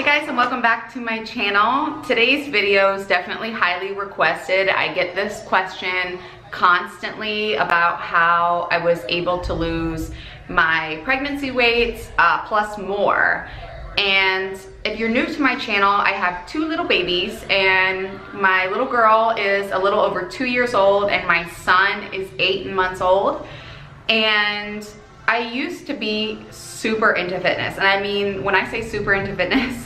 guys, and welcome back to my channel. Today's video is definitely highly requested. I get this question constantly about how I was able to lose my pregnancy weight plus more. And if you're new to my channel, I have two little babies, and my little girl is a little over 2 years old and my son is 8 months old. And I used to be super into fitness, and I mean, when I say super into fitness,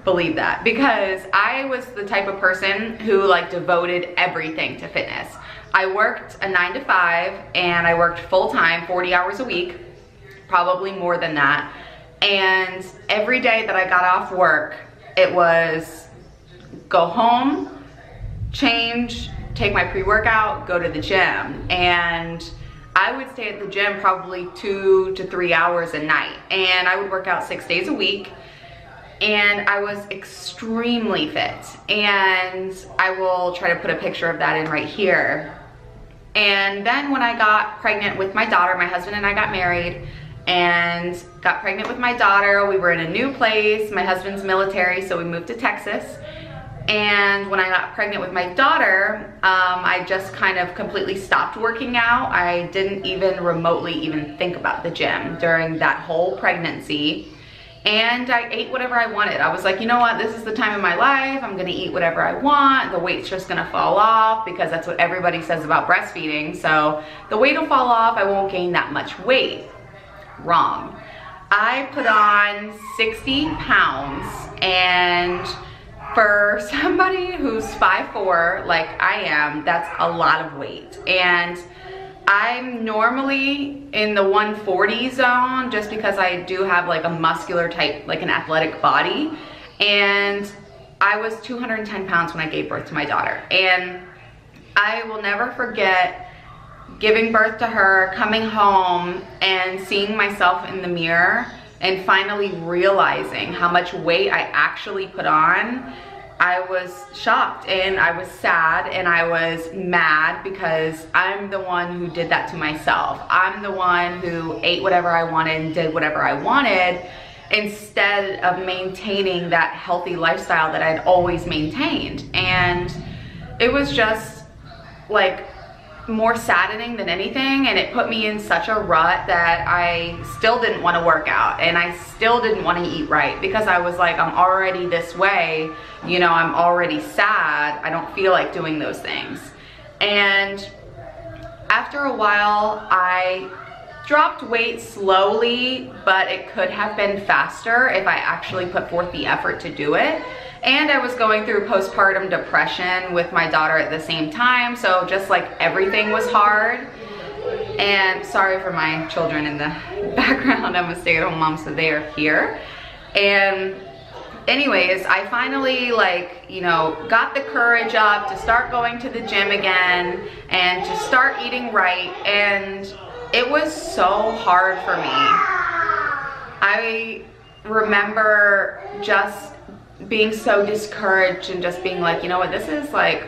believe that, because I was the type of person who like devoted everything to fitness. I worked a 9 to 5 and I worked full-time 40 hours a week, probably more than that. And every day that I got off work, it was go home, change, take my pre-workout, go to the gym. And I would stay at the gym probably 2 to 3 hours a night, and I would work out 6 days a week, and I was extremely fit. And I will try to put a picture of that in right here. And then when I got pregnant with my daughter, my husband and I got married and got pregnant with my daughter. We were in a new place. My husband's military, so we moved to Texas. And when I got pregnant with my daughter, I just kind of completely stopped working out. I didn't even remotely even think about the gym during that whole pregnancy. And I ate whatever I wanted. I was like, you know what, this is the time of my life. I'm gonna eat whatever I want. The weight's just gonna fall off, because that's what everybody says about breastfeeding. So the weight will fall off, I won't gain that much weight. Wrong. I put on 60 pounds, and for somebody who's 5'4", like I am, that's a lot of weight. And I'm normally in the 140 zone just because I do have like a muscular type, like an athletic body. And I was 210 pounds when I gave birth to my daughter. And I will never forget giving birth to her, coming home and seeing myself in the mirror and finally realizing how much weight I actually put on. I was shocked and I was sad and I was mad, because I'm the one who did that to myself. I'm the one who ate whatever I wanted and did whatever I wanted, instead of maintaining that healthy lifestyle that I'd always maintained. And it was just like more saddening than anything, and it put me in such a rut that I still didn't want to work out, and I still didn't want to eat right, because I was like, I'm already this way, you know, I'm already sad, I don't feel like doing those things. And after a while, I dropped weight slowly, but it could have been faster if I actually put forth the effort to do it. And I was going through postpartum depression with my daughter at the same time, so just like everything was hard. And sorry for my children in the background, I'm a stay-at-home mom, so they are here. And anyways, I finally, like, you know, got the courage up to start going to the gym again and to start eating right. And it was so hard for me. I remember just being so discouraged and just being like, you know what, this is like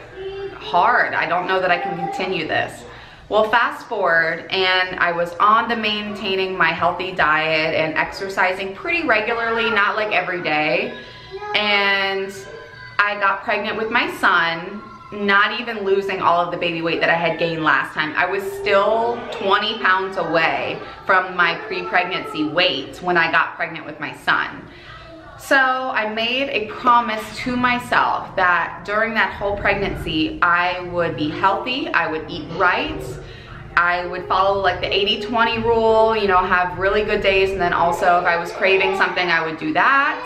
hard. I don't know that I can continue this. Well, fast forward, and I was on the maintaining my healthy diet and exercising pretty regularly, not like every day. And I got pregnant with my son, not even losing all of the baby weight that I had gained last time. I was still 20 pounds away from my pre-pregnancy weight when I got pregnant with my son. So I made a promise to myself that during that whole pregnancy, I would be healthy, I would eat right, I would follow like the 80-20 rule, you know, have really good days, and then also if I was craving something, I would do that.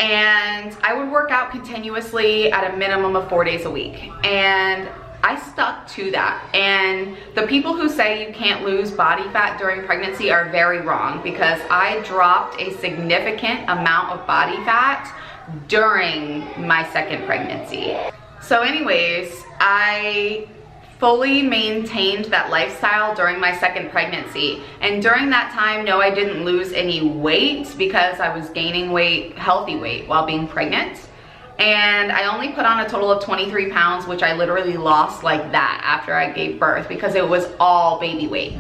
And I would work out continuously at a minimum of 4 days a week. And I stuck to that. And the people who say you can't lose body fat during pregnancy are very wrong, because I dropped a significant amount of body fat during my second pregnancy. So anyways, I fully maintained that lifestyle during my second pregnancy. And during that time, no, I didn't lose any weight, because I was gaining weight, healthy weight, while being pregnant. And I only put on a total of 23 pounds, which I literally lost like that after I gave birth, because it was all baby weight.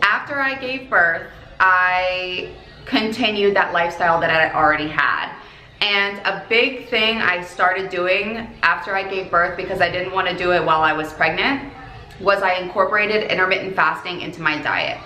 After I gave birth, I continued that lifestyle that I already had. And a big thing I started doing after I gave birth, because I didn't want to do it while I was pregnant, was I incorporated intermittent fasting into my diet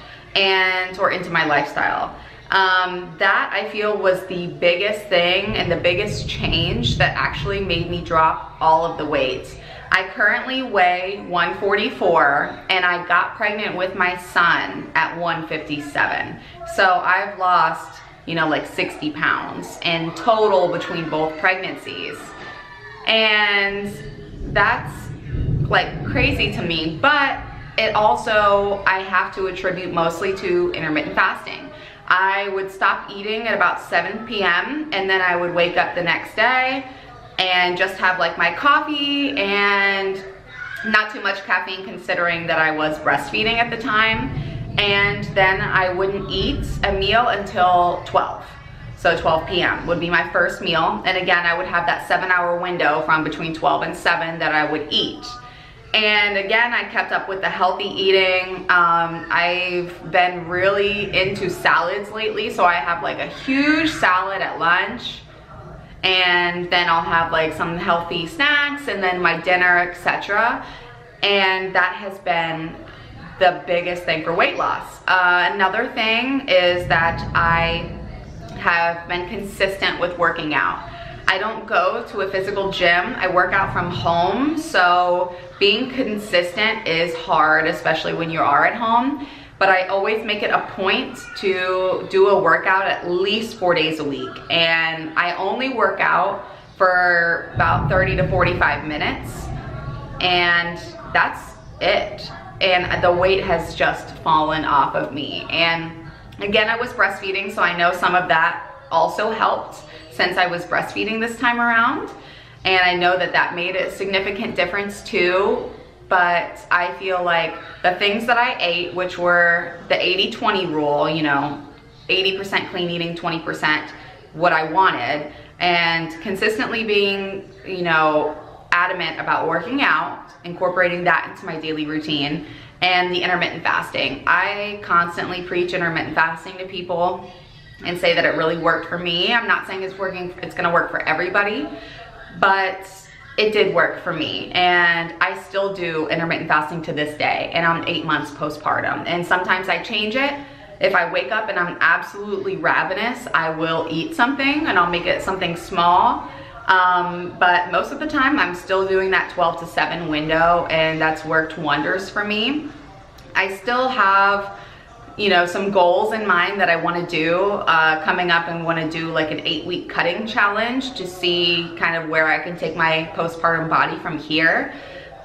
or into my lifestyle. That I feel was the biggest thing and the biggest change that actually made me drop all of the weight. I currently weigh 144 and I got pregnant with my son at 157. So I've lost, you know, like 60 pounds in total between both pregnancies. And that's like crazy to me, but it also, I have to attribute mostly to intermittent fasting. I would stop eating at about 7 p.m. and then I would wake up the next day and just have like my coffee and not too much caffeine considering that I was breastfeeding at the time. And then I wouldn't eat a meal until 12. So 12 p.m. would be my first meal. And again, I would have that 7-hour window from between 12 and 7 that I would eat. And again, I kept up with the healthy eating. I've been really into salads lately. So I have like a huge salad at lunch. And then I'll have like some healthy snacks and then my dinner, etc. And that has been the biggest thing for weight loss. Another thing is that I have been consistent with working out. I don't go to a physical gym. I work out from home, so being consistent is hard, especially when you are at home. But I always make it a point to do a workout at least 4 days a week. And I only work out for about 30 to 45 minutes. And that's it. And the weight has just fallen off of me. And again, I was breastfeeding, so I know some of that also helped since I was breastfeeding this time around. And I know that that made a significant difference too. But I feel like the things that I ate, which were the 80-20 rule, you know, 80% clean eating, 20% what I wanted, and consistently being, you know, adamant about working out, incorporating that into my daily routine, and the intermittent fasting. I constantly preach intermittent fasting to people and say that it really worked for me. I'm not saying it's gonna work for everybody, but it did work for me. And I still do intermittent fasting to this day, and I'm 8 months postpartum. And sometimes I change it. If I wake up and I'm absolutely ravenous, I will eat something and I'll make it something small. But most of the time I'm still doing that 12 to 7 window, and that's worked wonders for me. I still have, you know, some goals in mind that I want to do coming up, and want to do like an 8-week cutting challenge to see kind of where I can take my postpartum body from here.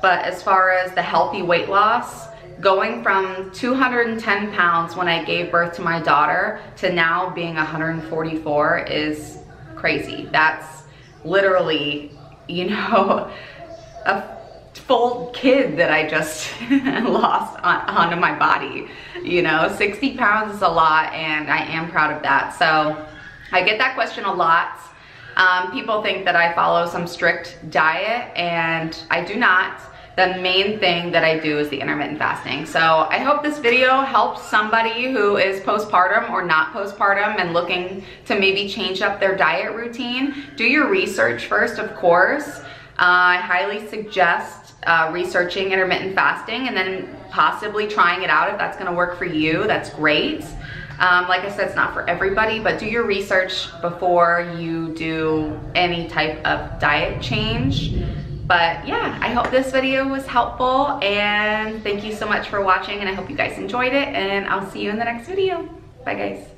But as far as the healthy weight loss, going from 210 pounds when I gave birth to my daughter to now being 144 is crazy. That's literally, you know, a full kid that I just lost onto my body. You know, 60 pounds is a lot, and I am proud of that. So I get that question a lot. People think that I follow some strict diet, and I do not. The main thing that I do is the intermittent fasting. So I hope this video helps somebody who is postpartum or not postpartum and looking to maybe change up their diet routine. Do your research first, of course. I highly suggest researching intermittent fasting and then possibly trying it out if that's gonna work for you. That's great. Like I said, it's not for everybody, but do your research before you do any type of diet change. But yeah, I hope this video was helpful, and thank you so much for watching, and I hope you guys enjoyed it, and I'll see you in the next video. Bye guys.